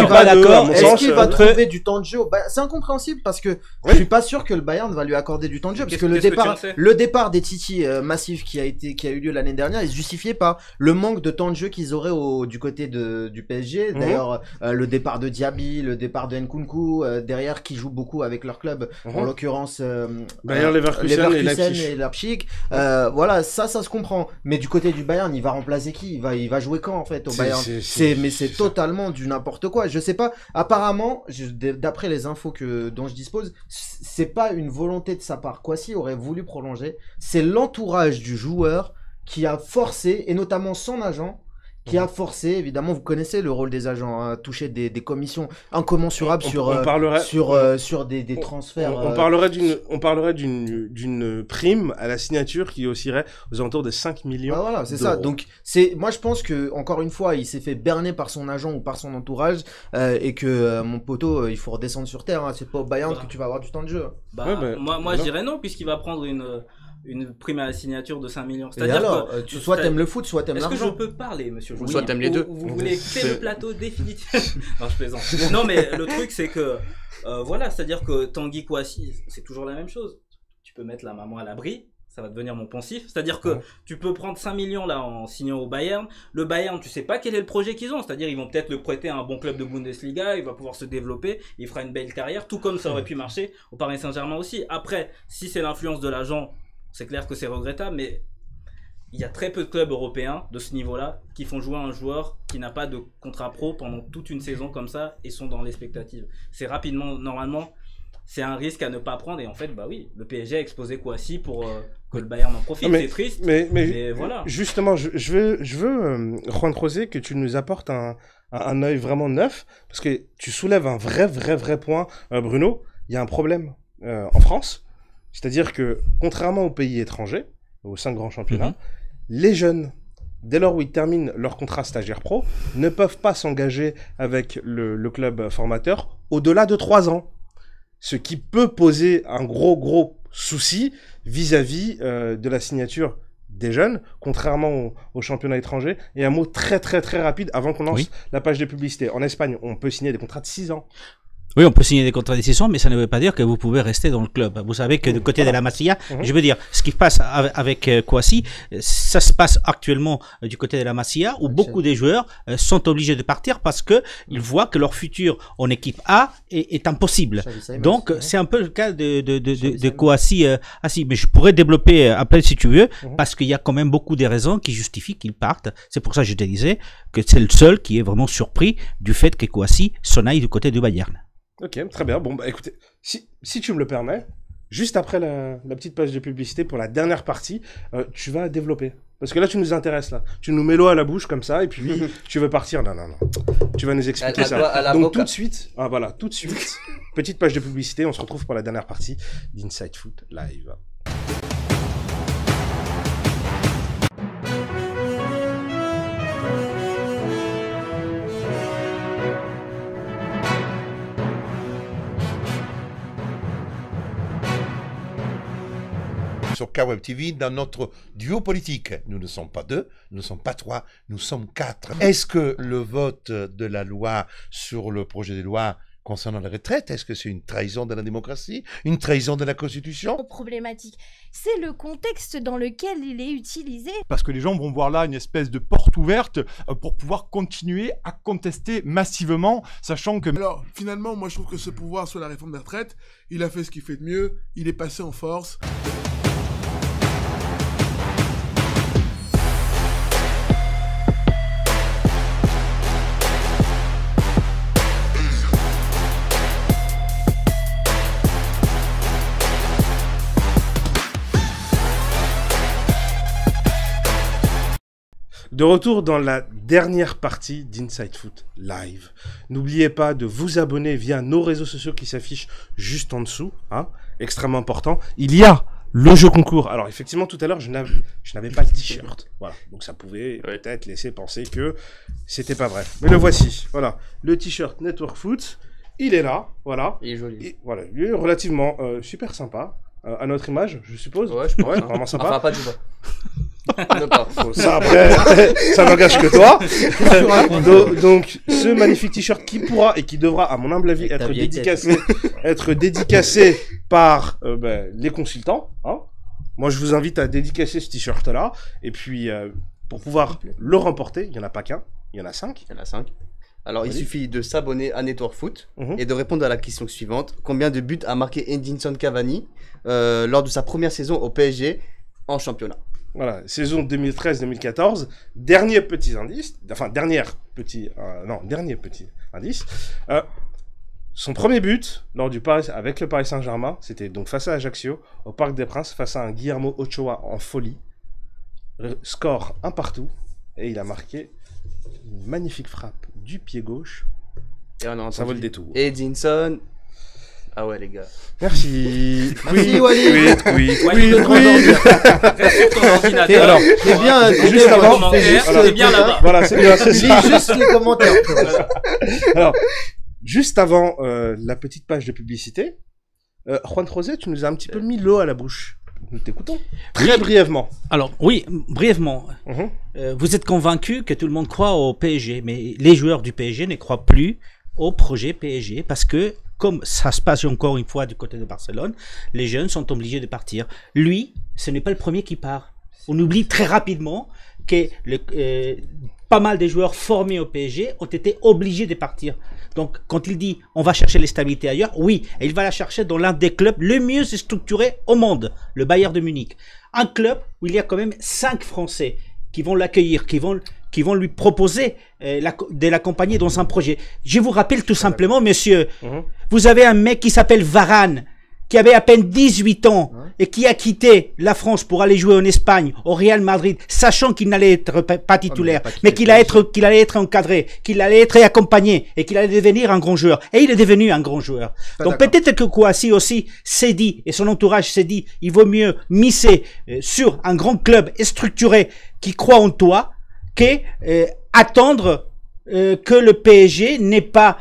pas d'accord.
Est-ce qu'il va trouver du temps de jeu? C'est incompréhensible parce que je suis pas sûr que le Bayern va lui accorder du temps de jeu parce que le départ des Titi massif qui a eu lieu l'année dernière, il se justifiait par le manque de temps de jeu qu'ils auraient du côté du PSG. D'ailleurs, le départ de Diaby, le départ de Nkunku derrière qui joue beaucoup avec leur club, en l'occurrence
Bayer Leverkusen
et Leipzig. Voilà, ça se comprend. Mais du côté du Bayern, il va remplacer qui? Il va jouer quand en fait au Bayern? C'est totalement du n'importe quoi. Je sais pas. Apparemment, d'après les infos dont je dispose, c'est pas une volonté de sa part. Kouassi aurait voulu prolonger. C'est l'entourage du joueur qui a forcé, et notamment son agent, qui a forcé, évidemment, vous connaissez le rôle des agents, à toucher des commissions incommensurables sur des transferts.
On parlerait d'une prime à la signature qui oscillerait aux alentours de 5 millions.
Voilà, c'est ça. Donc, moi, je pense que, encore une fois, il s'est fait berner par son agent ou par son entourage, et que, mon poteau, il faut redescendre sur terre, hein. C'est pas au Bayern que tu vas avoir du temps de jeu.
Moi, je dirais non, puisqu'il va prendre une prime à la signature de 5 millions.
C'est-à-dire que soit t'aimes le foot, soit t'aimes l'argent.
Est-ce que je peux parler, monsieur
Soit t'aimes les deux.
Vous voulez quitter le plateau définitivement? Non, je plaisante. Non, mais le truc, c'est que, voilà, c'est-à-dire que Tanguy Kouassi, c'est toujours la même chose. Tu peux mettre la maman à l'abri, ça va devenir mon poncif. C'est-à-dire que tu peux prendre 5 millions là en signant au Bayern. Le Bayern, tu sais pas quel est le projet qu'ils ont. C'est-à-dire ils vont peut-être le prêter à un bon club de Bundesliga, il va pouvoir se développer, il fera une belle carrière, tout comme ça aurait pu marcher au Paris Saint-Germain aussi. Après, si c'est l'influence de l'agent, c'est clair que c'est regrettable, mais il y a très peu de clubs européens de ce niveau-là qui font jouer un joueur qui n'a pas de contrat pro pendant toute une saison comme ça et sont dans l'expectative. C'est rapidement, normalement, c'est un risque à ne pas prendre. Et en fait, bah oui, le PSG a exposé Kouassi pour que le Bayern en profite. C'est triste, mais voilà.
Justement, je veux Juan José, que tu nous apportes un œil vraiment neuf, parce que tu soulèves un vrai point, Bruno. Il y a un problème en France. C'est-à-dire que, contrairement aux pays étrangers, aux 5 grands championnats, les jeunes, dès lors où ils terminent leur contrat stagiaire pro, ne peuvent pas s'engager avec le club formateur au-delà de 3 ans. Ce qui peut poser un gros souci vis-à-vis de la signature des jeunes, contrairement au championnat étranger. Et un mot très rapide avant qu'on lance la page de publicité. En Espagne, on peut signer des contrats de 6 ans.
Oui, on peut signer des contrats de 6 ans, mais ça ne veut pas dire que vous pouvez rester dans le club. Vous savez que du côté de la Masia, je veux dire, ce qui se passe avec Kouassi, ça se passe actuellement du côté de la Masia, où beaucoup des joueurs sont obligés de partir parce que ils voient que leur futur en équipe A est impossible. Donc, c'est un peu le cas de Kouassi. Mais je pourrais développer après si tu veux, parce qu'il y a quand même beaucoup de raisons qui justifient qu'ils partent. C'est pour ça que je te disais que c'est le seul qui est vraiment surpris du fait que Kouassi s'en aille du côté du Bayern.
Ok, très bien. Bon, bah écoutez, si tu me le permets, juste après la petite page de publicité pour la dernière partie, tu vas développer Parce que là, tu nous intéresses, là. Tu nous mets l'eau à la bouche, comme ça, et puis tu veux partir. Non. Tu vas nous expliquer ça. Donc, tout de suite, tout de suite, petite page de publicité. On se retrouve pour la dernière partie d'Inside Foot Live.
Sur KWeb TV, dans notre duo politique. Nous ne sommes pas 2, nous ne sommes pas 3, nous sommes 4. Est-ce que le vote de la loi sur le projet de loi concernant la retraite, est-ce que c'est une trahison de la démocratie, une trahison de la Constitution?
Problématique. C'est le contexte dans lequel il est utilisé.
Parce que les gens vont voir là une espèce de porte ouverte pour pouvoir continuer à contester massivement, sachant que...
Alors, finalement, moi je trouve que ce pouvoir sur la réforme des retraites, il a fait ce qu'il fait de mieux, il est passé en force.
De retour dans la dernière partie d'Inside Foot Live. N'oubliez pas de vous abonner via nos réseaux sociaux qui s'affichent juste en dessous. Hein, extrêmement important. Il y a le jeu concours. Alors effectivement, tout à l'heure, je n'avais pas le t-shirt. Voilà. Donc ça pouvait peut-être laisser penser que c'était pas vrai. Mais le voici. Voilà. Le t-shirt Network Foot. Il est là. Voilà.
Il est joli.
Et, voilà. Il est relativement super sympa. À notre image, je suppose.
Ouais, je pense.
Vraiment sympa.
Enfin, pas du tout.
Ça après, ça n'engage que toi. Donc, ce magnifique t-shirt qui pourra et qui devra, à mon humble avis, être dédicacé par les consultants. Hein. Moi, je vous invite à dédicacer ce t-shirt-là. Et puis, pour pouvoir le remporter, il n'y en a pas qu'un, il y en a 5.
Il y en a 5. Alors, il suffit de s'abonner à Network Foot et de répondre à la question suivante. Combien de buts a marqué Edinson Cavani lors de sa première saison au PSG en championnat?
Voilà, saison 2013-2014. Dernier petit indice. Son premier but avec le Paris Saint-Germain, c'était donc face à Ajaccio, au Parc des Princes, face à un Guillermo Ochoa en folie. Score 1-1, et il a marqué une magnifique frappe du pied gauche.
Et on a
ça vaut le détour.
Edinson. Ah ouais les gars.
Merci.
Merci Wally.
Alors,
c'est bien.
Juste avant.
C'est bien là-bas.
Voilà, c'est bien.
Lis juste les commentaires.
Alors, juste avant la petite page de publicité, Juan José, tu nous as un petit peu mis l'eau à la bouche. Nous t'écoutons. Très brièvement.
Alors, oui, brièvement. Vous êtes convaincu que tout le monde croit au PSG, mais les joueurs du PSG ne croient plus au projet PSG parce que, comme ça se passe encore une fois du côté de Barcelone, les jeunes sont obligés de partir. Lui, ce n'est pas le premier qui part. On oublie très rapidement que pas mal des joueurs formés au PSG ont été obligés de partir. Donc, quand il dit on va chercher les stabilités ailleurs, oui, et il va la chercher dans l'un des clubs le mieux structuré au monde, le Bayern de Munich. Un club où il y a quand même 5 Français qui vont l'accueillir, qui vont lui proposer de l'accompagner dans un projet. Je vous rappelle tout simplement, monsieur, vous avez un mec qui s'appelle Varane, qui avait à peine 18 ans et qui a quitté la France pour aller jouer en Espagne, au Real Madrid, sachant qu'il n'allait être pas titulaire, mais qu'il allait être encadré, qu'il allait être accompagné et qu'il allait devenir un grand joueur. Et il est devenu un grand joueur. Donc peut-être que Kouassi aussi s'est dit, et son entourage s'est dit, il vaut mieux miser sur un grand club structuré qui croit en toi, que attendre que le PSG n'ait pas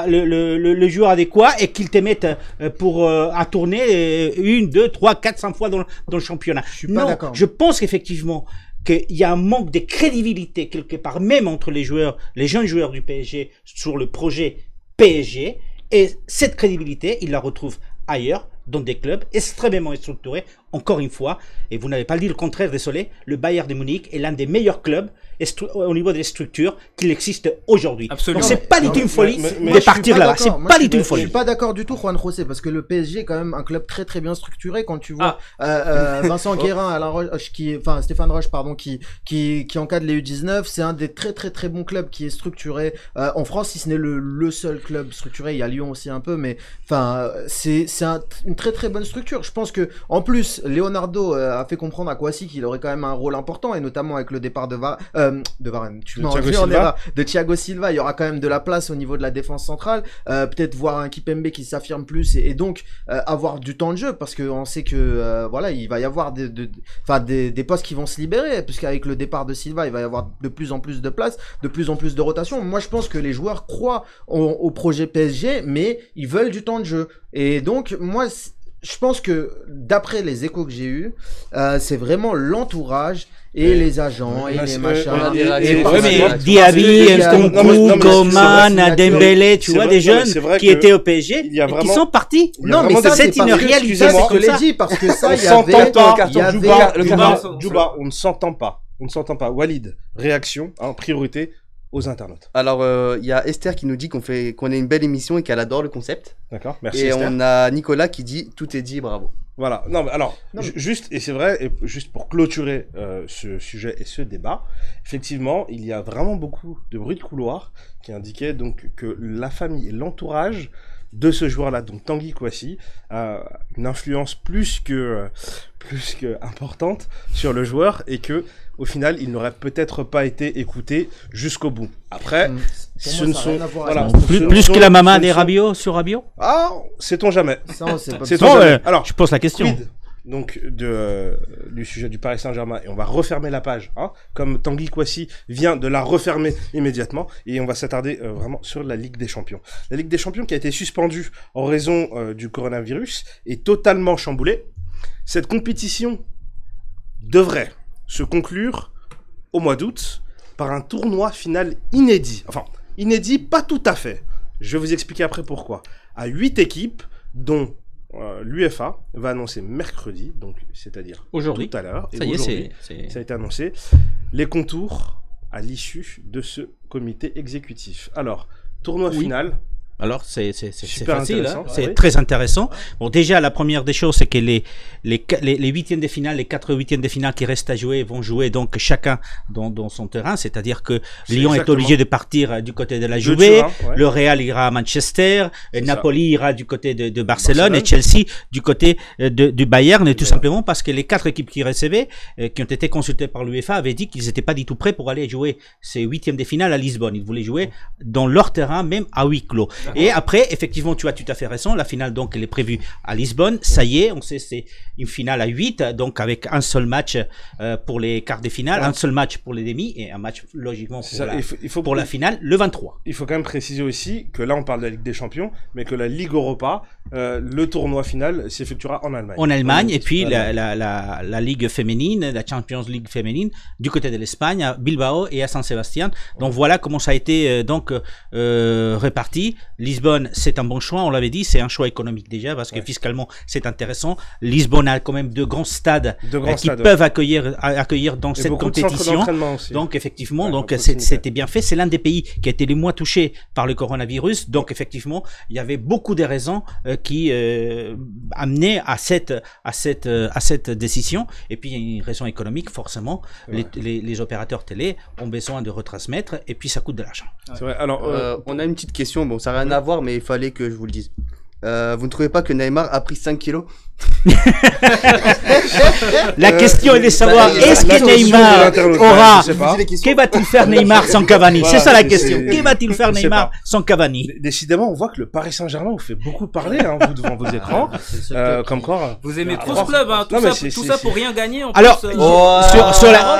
le joueur adéquat et qu'il te mette à tourner 1, 2, 3, 4, 5 fois dans le championnat. Non, je pense qu'effectivement qu'il y a un manque de crédibilité quelque part, même entre les jeunes joueurs du PSG sur le projet PSG, et cette crédibilité, il la retrouve ailleurs, dans des clubs extrêmement structurés, encore une fois, et vous n'avez pas dit le contraire, désolé, le Bayern de Munich est l'un des meilleurs clubs au niveau des structures qu'il existe aujourd'hui. Donc c'est pas du tout une folie de partir là-bas, c'est pas du tout une folie.
Je suis pas d'accord du tout, Juan José, parce que le PSG est quand même un club très très bien structuré. Quand tu vois Vincent Guérin, Stéphane Roche, pardon, qui encadre les U19, c'est un des très très très bons clubs qui est structuré en France, si ce n'est le seul club structuré. Il y a Lyon aussi un peu, mais enfin c'est une une très très bonne structure. Je pense que en plus, Leonardo a fait comprendre à Kouassi qu'il aurait quand même un rôle important, et notamment avec le départ de Varane, de Thiago Silva, il y aura quand même de la place au niveau de la défense centrale. Peut-être voir un Kimpembe qui s'affirme plus et donc avoir du temps de jeu, parce qu'on sait que voilà, il va y avoir des postes qui vont se libérer, puisqu'avec le départ de Silva, il va y avoir de plus en plus de place, de plus en plus de rotation. Moi, je pense que les joueurs croient au projet PSG, mais ils veulent du temps de jeu. Et donc, moi, je pense que d'après les échos que j'ai eus, c'est vraiment l'entourage et les agents et les machins.
Mais Diaby, Nkunku, Coman, Dembélé, tu vois, des jeunes qui étaient au PSG et qui sont partis.
Non, mais ça, c'est une réalité. Je l'ai dit, parce que ça, il y avait...
Djouba, on ne s'entend pas. On ne s'entend pas. Walid, réaction, priorité aux internautes.
Alors, il y a Esther qui nous dit qu'on est une belle émission et qu'elle adore le concept.
D'accord, merci
Et
Esther.
on a Nicolas qui dit tout est dit, bravo.
Voilà. Non, mais alors, juste, et c'est vrai, et juste pour clôturer ce sujet et ce débat, effectivement, il y a vraiment beaucoup de bruit de couloir qui indiquait donc que la famille et l'entourage de ce joueur-là, donc Tanguy Kouassi, a une influence plus que importante sur le joueur, et que au final, il n'aurait peut-être pas été écouté jusqu'au bout. Après, ce ne sont
plus que la maman des Rabiot sur Rabiot.
Ah, sait-on jamais.
Alors, je pose la question.
Donc du sujet du Paris Saint-Germain, et on va refermer la page, comme Tanguy Kouassi vient de la refermer immédiatement, et on va s'attarder vraiment sur la Ligue des Champions. La Ligue des Champions qui a été suspendue en raison du coronavirus est totalement chamboulée. Cette compétition devrait se conclure au mois d'août par un tournoi final inédit. Enfin, inédit, pas tout à fait. Je vais vous expliquer après pourquoi. À 8 équipes, dont l'UEFA va annoncer mercredi, donc c'est-à-dire
aujourd'hui,
tout à l'heure.
Ça y est,
ça a été annoncé. Les contours à l'issue de ce comité exécutif. Alors, tournoi final.
Alors, c'est facile, c'est très intéressant. Bon, déjà, la première des choses, c'est que les huitièmes de finale, les 4 huitièmes de finale qui restent à jouer vont jouer donc chacun dans son terrain. C'est-à-dire que Lyon est obligé de partir du côté de la Juve, le Real ira à Manchester, Napoli ira du côté de Barcelone, et Chelsea du côté du Bayern, et tout simplement parce que les 4 équipes qui recevaient, qui ont été consultées par l'UEFA, avaient dit qu'ils n'étaient pas du tout prêts pour aller jouer ces huitièmes de finale à Lisbonne. Ils voulaient jouer dans leur terrain, même à huis clos. Et après, effectivement, tu as tout à fait raison, la finale, donc, elle est prévue à Lisbonne. Ça y est, on sait, c'est une finale à 8, donc avec un seul match pour les quarts de finale, un seul match pour les demi, et un match, logiquement, pour la finale, le 23.
Il faut quand même préciser aussi que là, on parle de la Ligue des Champions, mais que la Ligue Europa, le tournoi final s'effectuera en Allemagne.
En Allemagne, et puis la Ligue féminine, la Champions League féminine, du côté de l'Espagne, à Bilbao et à San Sebastián. Donc voilà comment ça a été réparti. Lisbonne, c'est un bon choix, on l'avait dit, c'est un choix économique déjà, parce que fiscalement, c'est intéressant. Lisbonne a quand même de grands stades qui peuvent accueillir dans cette compétition. Donc effectivement, c'était bien fait. C'est l'un des pays qui a été les moins touchés par le coronavirus. Donc effectivement, il y avait beaucoup de raisons qui amenaient à cette décision. Et puis il y a une raison économique, forcément. Les opérateurs télé ont besoin de retransmettre, et puis ça coûte de l'argent.
C'est vrai. Alors,
on a une petite question, bon, ça n'a rien à voir, mais il fallait que je vous le dise. Vous ne trouvez pas que Neymar a pris 5 kilos?
La question est de savoir, est-ce que Neymar aura... Que va-t-il faire Neymar sans Cavani? C'est ça la question. Que va-il faire Neymar sans Cavani?
Décidément, on voit que le Paris Saint-Germain vous fait beaucoup parler, vous devant vos écrans. Comme quoi...
Vous aimez trop ce club, tout ça pour rien gagner.
Alors,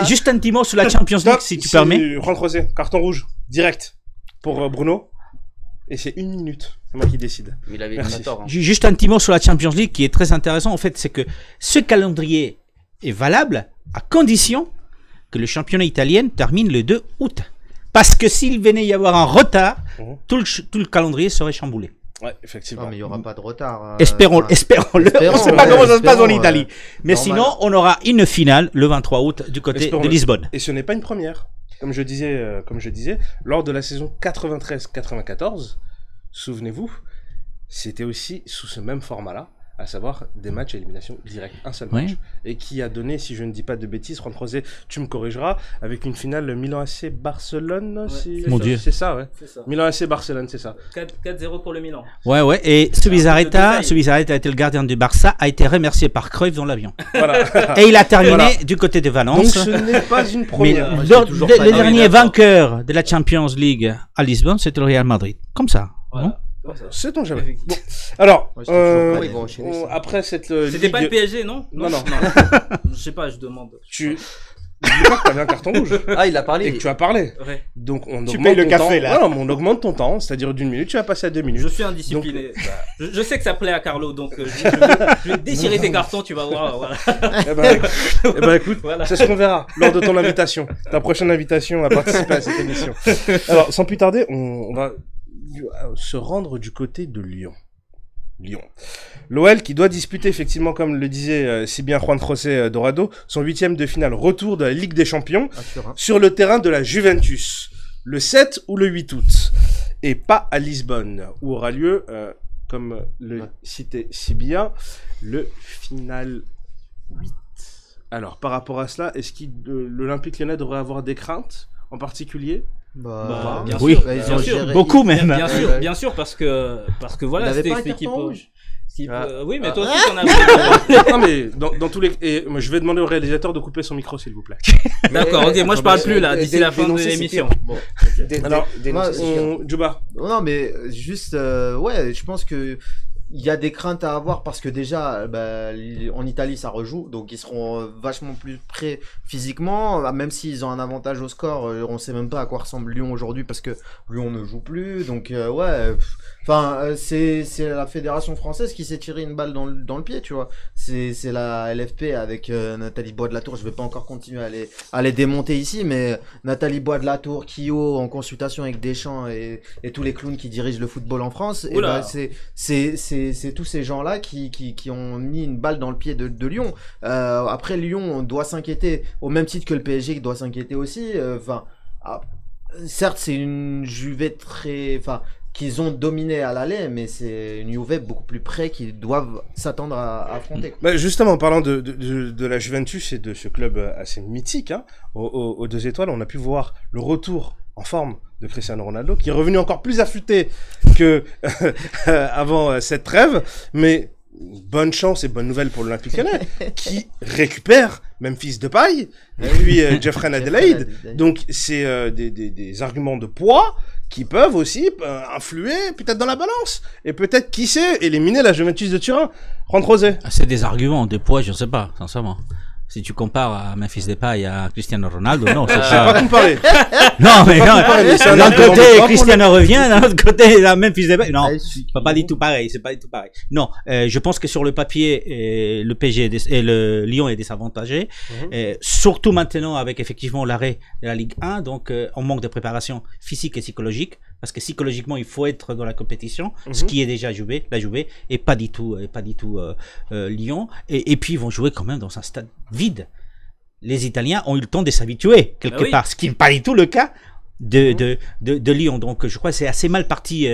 juste un petit mot sur la Champions League, si tu permets.
Juan José, carton rouge, direct pour Bruno. Et c'est 1 minute, c'est moi qui décide.
Il avait tort.
Juste un petit mot sur la Champions League qui est très intéressant. En fait, c'est que ce calendrier est valable à condition que le championnat italien termine le 2 août. Parce que s'il venait y avoir un retard, tout le calendrier serait chamboulé.
Ouais, effectivement.
Non, mais il n'y aura pas de retard.
Espérons-le. On ne sait pas comment ça se passe en Italie. Mais sinon, on aura une finale le 23 août du côté de Lisbonne.
Et ce n'est pas une première. Comme je disais, lors de la saison 93-94, souvenez-vous, c'était aussi sous ce même format-là, à savoir des matchs à élimination directe, un seul match, et qui a donné, si je ne dis pas de bêtises, Juan José, tu me corrigeras, avec une finale Milan AC Barcelone,
Mon Dieu.
C'est ça, ouais.
C'est ça.
Milan AC Barcelone, c'est ça.
4-0 pour le Milan.
Ouais, et Zubizarreta était le gardien du Barça, a été remercié par Cruyff dans l'avion.
Voilà.
Et il a terminé du côté de Valence.
Donc ce n'est pas une première.
Mais le dernier vainqueur de la Champions League à Lisbonne, c'était le Real Madrid. Comme ça.
Voilà.
C'est on jamais. Bon. Alors, après cette
c'était pas le PSG, non?
Non.
Je sais pas, je demande.
Tu dis pas que t'avais un carton rouge.
Ah, il a parlé.
Et que tu as parlé.
Ouais.
Donc on
tu
augmente
payes le
ton
café,
temps.
là.
Non, on augmente ton temps, c'est-à-dire d'une minute, tu vas passer à 2 minutes.
Je suis indiscipliné. Donc, je sais que ça plaît à Carlo, donc je vais déchirer tes cartons, tu vas voir. Voilà.
Eh ben écoute, voilà. C'est ce qu'on verra lors de ton invitation, ta prochaine invitation à participer à cette émission. Alors, sans plus tarder, on va se rendre du côté de Lyon. L'OL qui doit disputer effectivement, comme le disait si bien Juan José Dorado, son 8e de finale retour de la Ligue des Champions sur le terrain de la Juventus, le 7 ou le 8 août, et pas à Lisbonne, où aura lieu, comme le citait si bien, le final 8. Alors, par rapport à cela, est-ce que l'Olympique Lyonnais devrait avoir des craintes en particulier?
Bien
oui,
sûr, bien sûr.
Beaucoup même.
Bien sûr, parce que voilà, c'était cette équipe. Oui, mais toi aussi, t'en as.
Non, mais dans tous les. Et moi, je vais demander au réalisateur de couper son micro, s'il vous plaît.
D'accord, ok, moi je parle plus là, d'ici la fin de l'émission.
Bon,
alors, Djouba.
Non, mais juste, je pense que. Il y a des craintes à avoir parce que déjà, en Italie, ça rejoue, donc ils seront vachement plus prêts physiquement, même s'ils ont un avantage au score. On sait même pas à quoi ressemble Lyon aujourd'hui parce que Lyon ne joue plus, donc c'est la fédération française qui s'est tiré une balle dans le pied, tu vois. C'est la LFP avec Nathalie Bois-de-la-Tour. Je vais pas encore continuer à les démonter ici, mais Nathalie Bois-de-la-Tour, Kyo, en consultation avec Deschamps et tous les clowns qui dirigent le football en France. Et c'est tous ces gens-là qui ont mis une balle dans le pied de Lyon. Après, Lyon doit s'inquiéter au même titre que le PSG qui doit s'inquiéter aussi. Certes, c'est une Juve qu'ils ont dominé à l'aller, mais c'est une Juve beaucoup plus près qu'ils doivent s'attendre à affronter.
Justement, en parlant de la Juventus et de ce club assez mythique, aux 2 étoiles, on a pu voir le retour en forme de Cristiano Ronaldo, qui est revenu encore plus affûté que avant cette trêve, mais bonne chance et bonne nouvelle pour l'Olympique Lyonnais, qui récupère Memphis Depay, et puis Jeffrey Adelaide. Donc c'est des arguments de poids qui peuvent aussi influer peut-être dans la balance, et peut-être, qui sait, éliminer la Juventus de Turin. Juan José.
C'est des arguments, des poids, je ne sais pas, sincèrement. Si tu compares à Memphis Depay et à Cristiano Ronaldo, non, c'est
pas comparé.
Non, mais d'un côté, Cristiano revient, d'un autre côté, la Memphis Depay. Non, c'est pas du tout pareil, c'est pas du tout pareil. Non, je pense que sur le papier, le PSG et le Lyon est désavantagé, surtout maintenant avec effectivement l'arrêt de la Ligue 1, donc on manque de préparation physique et psychologique, parce que psychologiquement il faut être dans la compétition, ce qui est déjà la Juve, et pas du tout Lyon, et puis ils vont jouer quand même dans un stade vide. Les Italiens ont eu le temps de s'habituer quelque part, ce qui n'est pas du tout le cas de Lyon. Donc je crois que c'est assez mal parti,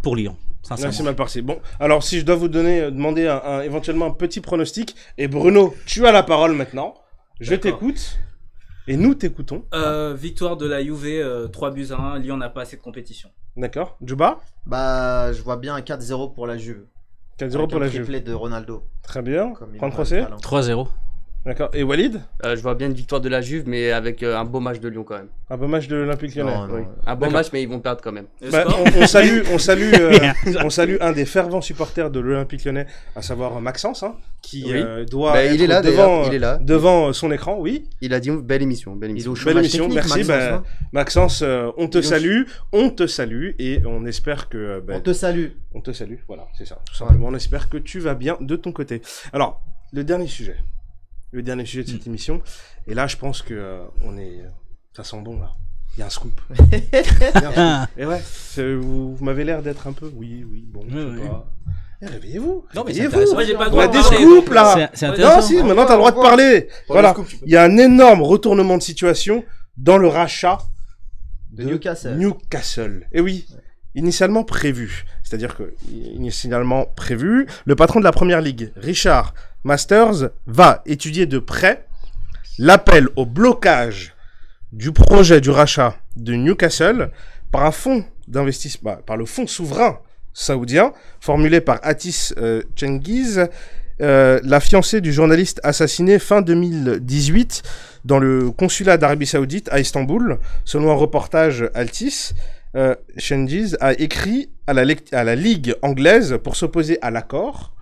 pour Lyon.
C'est mal parti. Bon, alors si je dois vous demander éventuellement un petit pronostic, et Bruno, tu as la parole maintenant. Je t'écoute. Et nous t'écoutons.
Victoire de la Juve, 3-1. Lyon n'a pas assez de compétition.
D'accord. Djouba?
Je vois bien un 4-0 pour la Juve.
4-0 pour la Juve.
Triplé de Ronaldo.
Très bien.
3-0.
D'accord. Et Walid?
Je vois bien une victoire de la Juve, mais avec un beau match de Lyon quand même.
Un beau match de l'Olympique Lyonnais.
Oui. Un beau match, mais ils vont perdre quand même.
On salue un des fervents supporters de l'Olympique Lyonnais, à savoir Maxence, qui doit être devant son écran. Oui.
Il a dit belle émission. Belle émission.
Merci. Maxence, on te salue et on espère que.
On te salue.
On te salue. Voilà, c'est ça. Tout simplement, on espère que tu vas bien de ton côté. Alors, le dernier sujet de cette émission. Et là, je pense que ça sent bon là. Il y a un scoop. Et ouais, vous m'avez l'air d'être un peu. Oui, bon. Je sais pas. Réveillez-vous.
Non, mais c'est intéressant. Moi, j'ai pas le droit
de parler. Il y a des scoops là. Non, si, maintenant t'as le droit de parler. Voilà. Il y a un énorme retournement de situation dans le rachat de Newcastle. Et oui. initialement prévu. C'est-à-dire que, initialement prévu, le patron de la Première Ligue, Richard Masters, va étudier de près l'appel au blocage du projet du rachat de Newcastle par un fonds d'investissement, par le fonds souverain saoudien, formulé par Atis Cengiz, la fiancée du journaliste assassiné fin 2018 dans le consulat d'Arabie Saoudite à Istanbul. Selon un reportage Altis, Cengiz a écrit à la Ligue anglaise pour s'opposer à l'accord,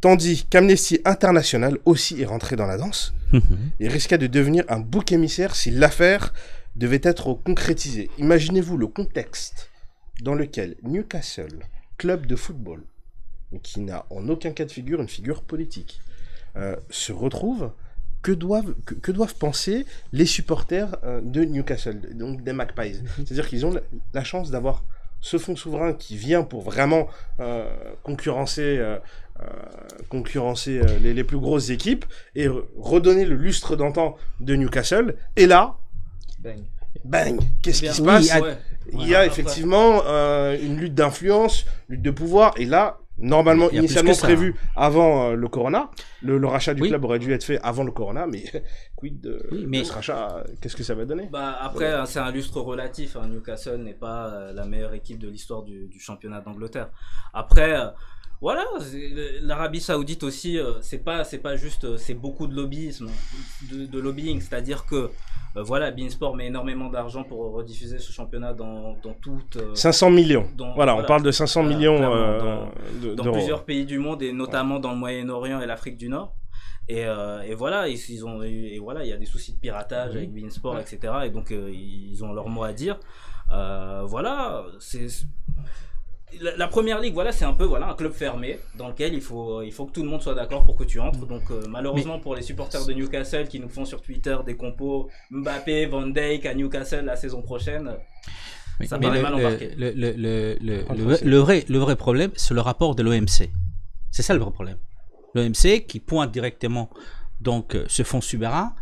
tandis qu'Amnesty International aussi est rentré dans la danse et risquait de devenir un bouc émissaire si l'affaire devait être concrétisée. Imaginez-vous le contexte dans lequel Newcastle, club de football, qui n'a en aucun cas de figure une figure politique, se retrouve. Que doivent penser les supporters de Newcastle, donc des Magpies? C'est-à-dire qu'ils ont la chance d'avoir ce fonds souverain qui vient pour vraiment concurrencer les plus grosses équipes et redonner le lustre d'antan de Newcastle. Et là, bang, qu'est-ce qui se passe? Il y a effectivement une lutte d'influence, lutte de pouvoir, et là, normalement, initialement prévu avant le Corona, le rachat du club aurait dû être fait avant le Corona, mais quid de ce rachat, qu'est-ce que ça va donner?
Après, c'est un lustre relatif, hein. Newcastle n'est pas la meilleure équipe de l'histoire du championnat d'Angleterre. Après, voilà, l'Arabie Saoudite aussi, c'est pas juste, c'est beaucoup de lobbyisme, de lobbying, c'est-à-dire que voilà, beIN Sport met énormément d'argent pour rediffuser ce championnat dans toute...
500 millions. On parle de 500 millions
dans plusieurs pays du monde, et notamment dans le Moyen-Orient et l'Afrique du Nord. Et voilà, il y a des soucis de piratage avec beIN Sport, etc. Et donc, ils ont leur mot à dire. Voilà, la Première Ligue, voilà, c'est un peu un club fermé dans lequel il faut que tout le monde soit d'accord pour que tu entres. Donc malheureusement pour les supporters de Newcastle qui nous font sur Twitter des compos Mbappé, Van Dijk à Newcastle la saison prochaine, ça paraît mal embarqué.
Le vrai problème, c'est le rapport de l'OMC. C'est ça le vrai problème. L'OMC qui pointe directement donc ce fonds souverain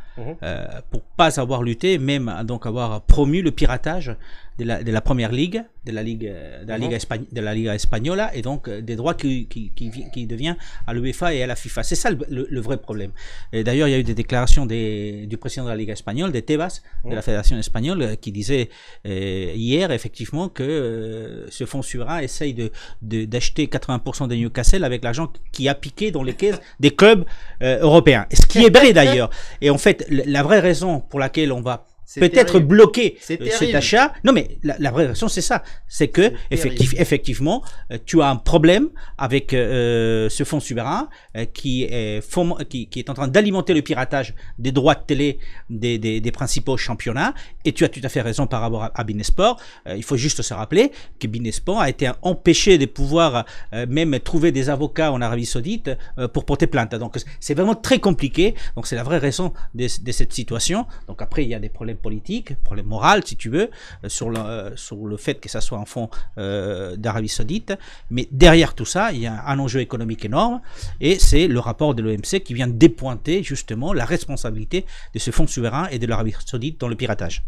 pour pas avoir lutté, même donc avoir promu le piratage de la Première Ligue, de la Liga Espagnole, et donc des droits qui devient à l'UEFA et à la FIFA. C'est ça le vrai problème. D'ailleurs, il y a eu des déclarations du président de la Liga espagnole, de Tebas, de la Fédération espagnole, qui disait hier effectivement que ce fonds souverain essaye d'acheter 80% de Newcastle avec l'argent qui a piqué dans les caisses des clubs européens. Ce qui est vrai d'ailleurs. Et en fait, la vraie raison pour laquelle on va peut-être bloquer cet achat. Non, mais la vraie raison, c'est ça. C'est que, effectivement, tu as un problème avec ce fonds souverain qui est en train d'alimenter le piratage des droits de télé des principaux championnats. Et tu as tout à fait raison par rapport à beIN Sport. Il faut juste se rappeler que beIN Sport a été empêché de pouvoir même trouver des avocats en Arabie Saoudite pour porter plainte. Donc, c'est vraiment très compliqué. Donc, c'est la vraie raison de cette situation. Donc, après, il y a des problèmes politique, problème moral si tu veux, sur le fait que ça soit un fonds d'Arabie Saoudite, mais derrière tout ça, il y a un enjeu économique énorme, et c'est le rapport de l'OMC qui vient dépointer justement la responsabilité de ce fonds souverain et de l'Arabie Saoudite dans le piratage.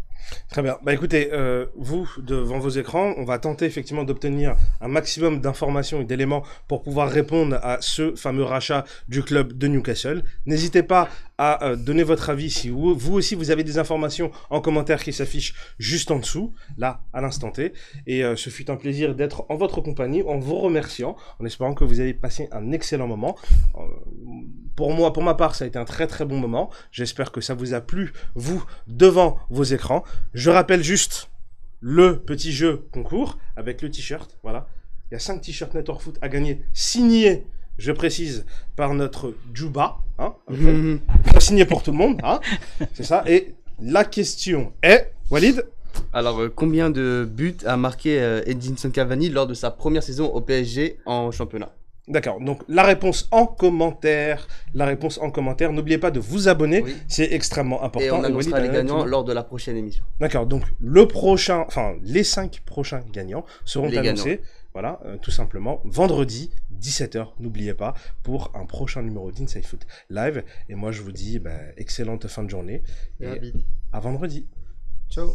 Très bien. Bah écoutez, vous, devant vos écrans, on va tenter effectivement d'obtenir un maximum d'informations et d'éléments pour pouvoir répondre à ce fameux rachat du club de Newcastle. N'hésitez pas à donner votre avis si vous aussi vous avez des informations en commentaire qui s'affichent juste en dessous, là, à l'instant T. Et ce fut un plaisir d'être en votre compagnie, en vous remerciant, en espérant que vous avez passé un excellent moment. Pour ma part, ça a été un très très bon moment. J'espère que ça vous a plu, vous, devant vos écrans. Je rappelle juste le petit jeu concours avec le t-shirt. Voilà. Il y a 5 t-shirts Network Foot à gagner, signés, je précise, par notre Djouba. Hein, pas signé pour tout le monde. Hein, c'est ça. Et la question est, Walid?
Alors, combien de buts a marqué Edinson Cavani lors de sa première saison au PSG en championnat?
D'accord, donc la réponse en commentaire. N'oubliez pas de vous abonner, c'est extrêmement important.
Et on annoncera les gagnants lors de la prochaine émission.
D'accord, donc les 5 prochains gagnants seront annoncés. Voilà, tout simplement, vendredi, 17h, n'oubliez pas, pour un prochain numéro d'Inside Foot Live. Et moi, je vous dis, excellente fin de journée. Et à vendredi.
Ciao.